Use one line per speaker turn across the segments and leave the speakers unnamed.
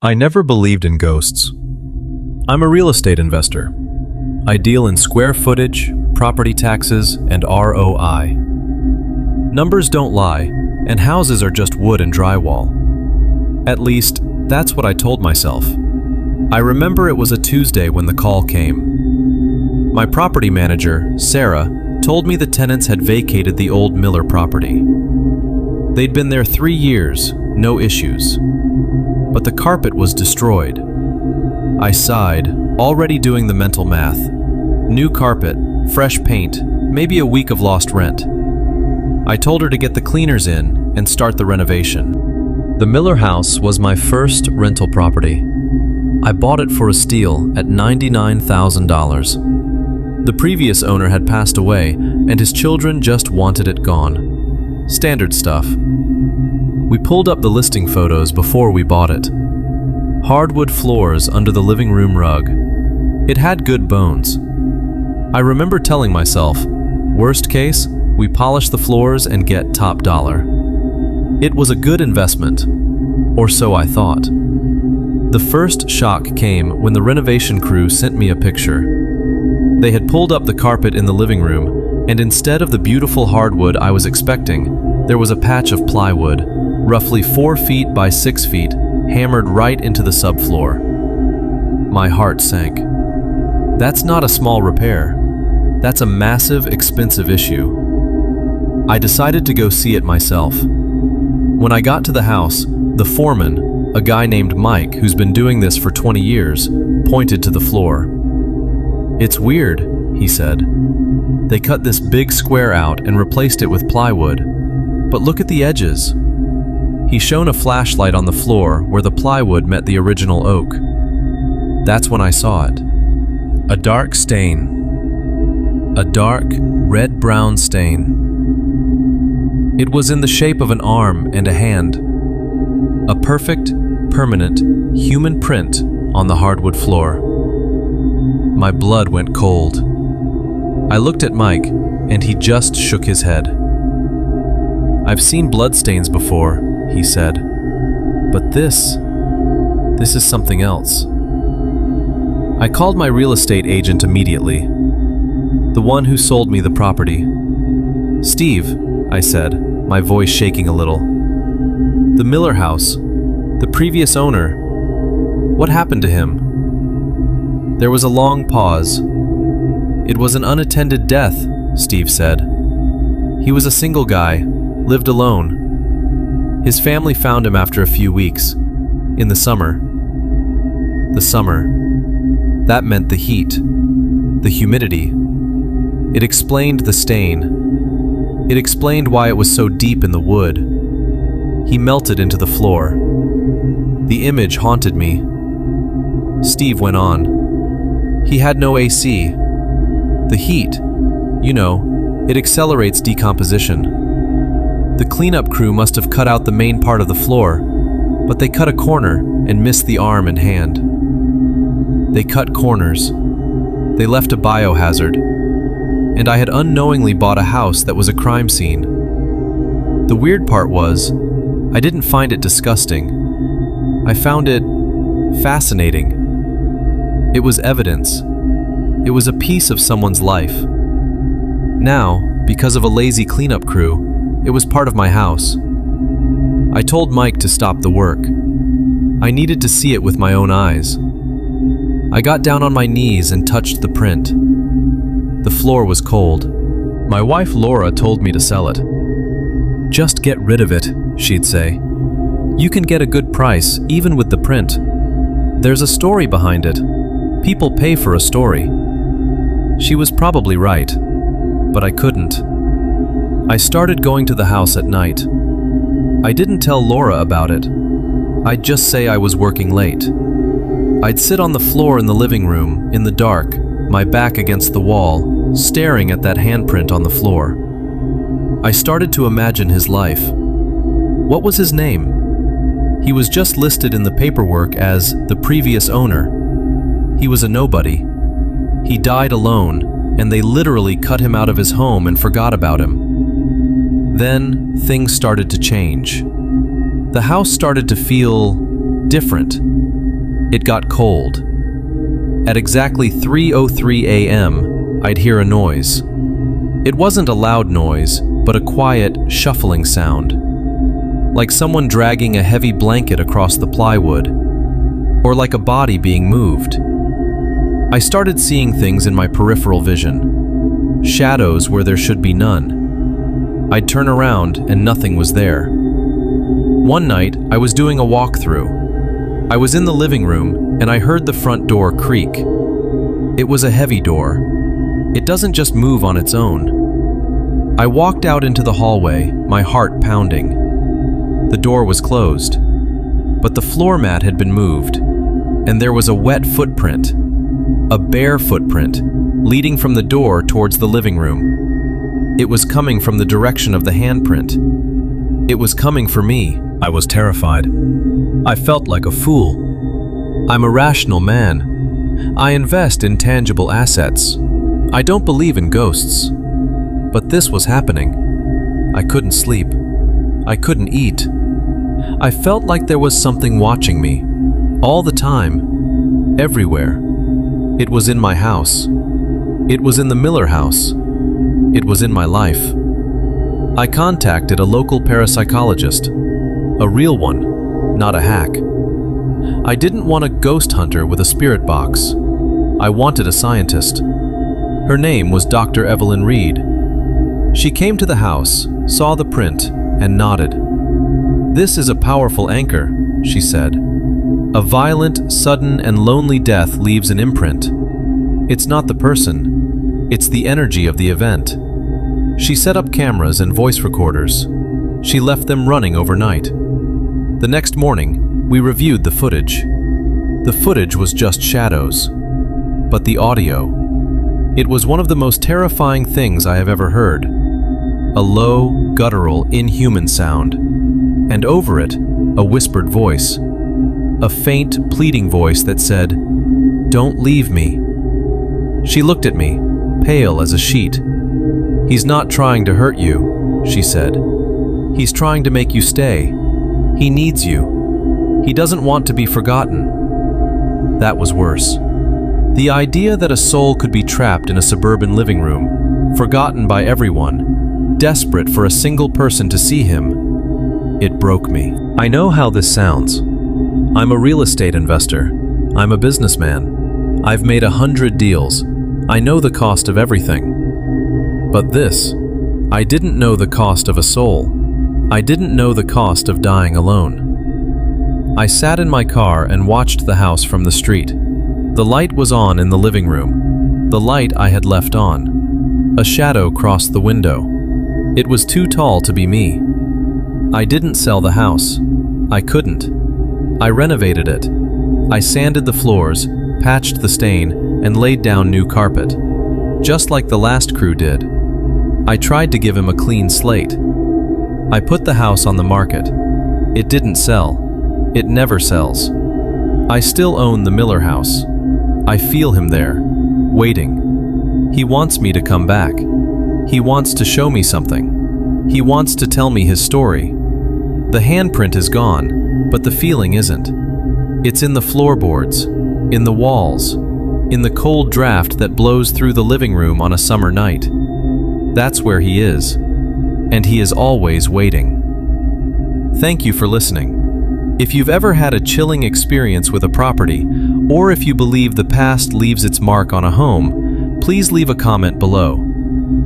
I never believed in ghosts. I'm a real estate investor. I deal in square footage, property taxes, and ROI. Numbers don't lie, and houses are just wood and drywall. At least, that's what I told myself. I remember it was a Tuesday when the call came. My property manager, Sarah, told me the tenants had vacated the old Miller property. They'd been there 3 years, no issues. But the carpet was destroyed. I sighed, already doing the mental math. New carpet, fresh paint, maybe a week of lost rent. I told her to get the cleaners in and start the renovation. The Miller house was my first rental property. I bought it for a steal at $99,000. The previous owner had passed away, and his children just wanted it gone. Standard stuff. We pulled up the listing photos before we bought it. Hardwood floors under the living room rug. It had good bones. I remember telling myself, worst case, we polish the floors and get top dollar. It was a good investment, or so I thought. The first shock came when the renovation crew sent me a picture. They had pulled up the carpet in the living room, and instead of the beautiful hardwood I was expecting, there was a patch of plywood, roughly 4 feet by 6 feet, hammered right into the subfloor. My heart sank. That's not a small repair. That's a massive, expensive issue. I decided to go see it myself. When I got to the house, the foreman, a guy named Mike who's been doing this for 20 years, pointed to the floor. "It's weird," he said. "They cut this big square out and replaced it with plywood. But look at the edges." He shone a flashlight on the floor where the plywood met the original oak. That's when I saw it. A dark stain. A dark, red-brown stain. It was in the shape of an arm and a hand. A perfect, permanent, human print on the hardwood floor. My blood went cold. I looked at Mike, and he just shook his head. "I've seen bloodstains before," he said. "But this is something else." I called my real estate agent immediately, the one who sold me the property. "Steve," I said, my voice shaking a little. "The Miller house, the previous owner, what happened to him?" There was a long pause. "It was an unattended death," Steve said. "He was a single guy, lived alone. His family found him after a few weeks, in the summer." The summer. That meant the heat, the humidity. It explained the stain. It explained why it was so deep in the wood. He melted into the floor. The image haunted me. Steve went on. "He had no AC. The heat, it accelerates decomposition. The cleanup crew must have cut out the main part of the floor, but they cut a corner and missed the arm and hand. They cut corners. They left a biohazard. And I had unknowingly bought a house that was a crime scene. The weird part was, I didn't find it disgusting. I found it fascinating. It was evidence. It was a piece of someone's life. Now, because of a lazy cleanup crew, it was part of my house. I told Mike to stop the work. I needed to see it with my own eyes. I got down on my knees and touched the print. The floor was cold. My wife Laura told me to sell it. "Just get rid of it," she'd say. "You can get a good price, even with the print. There's a story behind it. People pay for a story." She was probably right, but I couldn't. I started going to the house at night. I didn't tell Laura about it. I'd just say I was working late. I'd sit on the floor in the living room, in the dark, my back against the wall, staring at that handprint on the floor. I started to imagine his life. What was his name? He was just listed in the paperwork as the previous owner. He was a nobody. He died alone, and they literally cut him out of his home and forgot about him. Then, things started to change. The house started to feel different. It got cold. At exactly 3:03 a.m., I'd hear a noise. It wasn't a loud noise, but a quiet, shuffling sound, like someone dragging a heavy blanket across the plywood, or like a body being moved. I started seeing things in my peripheral vision, shadows where there should be none. I'd turn around and nothing was there. One night, I was doing a walkthrough. I was in the living room and I heard the front door creak. It was a heavy door. It doesn't just move on its own. I walked out into the hallway, my heart pounding. The door was closed, but the floor mat had been moved, and there was a wet footprint, a bare footprint, leading from the door towards the living room. It was coming from the direction of the handprint. It was coming for me. I was terrified. I felt like a fool. I'm a rational man. I invest in tangible assets. I don't believe in ghosts. But this was happening. I couldn't sleep. I couldn't eat. I felt like there was something watching me, all the time, everywhere. It was in my house. It was in the Miller house. It was in my life. I contacted a local parapsychologist, a real one, not a hack. I didn't want a ghost hunter with a spirit box. I wanted a scientist. Her name was Dr. Evelyn Reed. She came to the house, saw the print, and nodded. "This is a powerful anchor," she said. "A violent, sudden, and lonely death leaves an imprint. It's not the person, it's the energy of the event." She set up cameras and voice recorders. She left them running overnight. The next morning, we reviewed the footage. The footage was just shadows, but the audio, it was one of the most terrifying things I have ever heard. A low, guttural, inhuman sound, and over it, a whispered voice. A faint, pleading voice that said, "Don't leave me." She looked at me, pale as a sheet. "He's not trying to hurt you," she said. "He's trying to make you stay. He needs you. He doesn't want to be forgotten." That was worse. The idea that a soul could be trapped in a suburban living room, forgotten by everyone, desperate for a single person to see him, it broke me. I know how this sounds. I'm a real estate investor. I'm a businessman. I've made 100 deals. I know the cost of everything. But this, I didn't know the cost of a soul. I didn't know the cost of dying alone. I sat in my car and watched the house from the street. The light was on in the living room, the light I had left on. A shadow crossed the window. It was too tall to be me. I didn't sell the house. I couldn't. I renovated it. I sanded the floors, patched the stain, and laid down new carpet, just like the last crew did. I tried to give him a clean slate. I put the house on the market. It didn't sell. It never sells. I still own the Miller house. I feel him there, waiting. He wants me to come back. He wants to show me something. He wants to tell me his story. The handprint is gone, but the feeling isn't. It's in the floorboards, in the walls, in the cold draft that blows through the living room on a summer night. That's where he is, and he is always waiting. Thank you for listening. If you've ever had a chilling experience with a property, or if you believe the past leaves its mark on a home, please leave a comment below.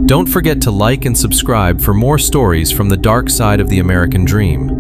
Don't forget to like and subscribe for more stories from the dark side of the American dream.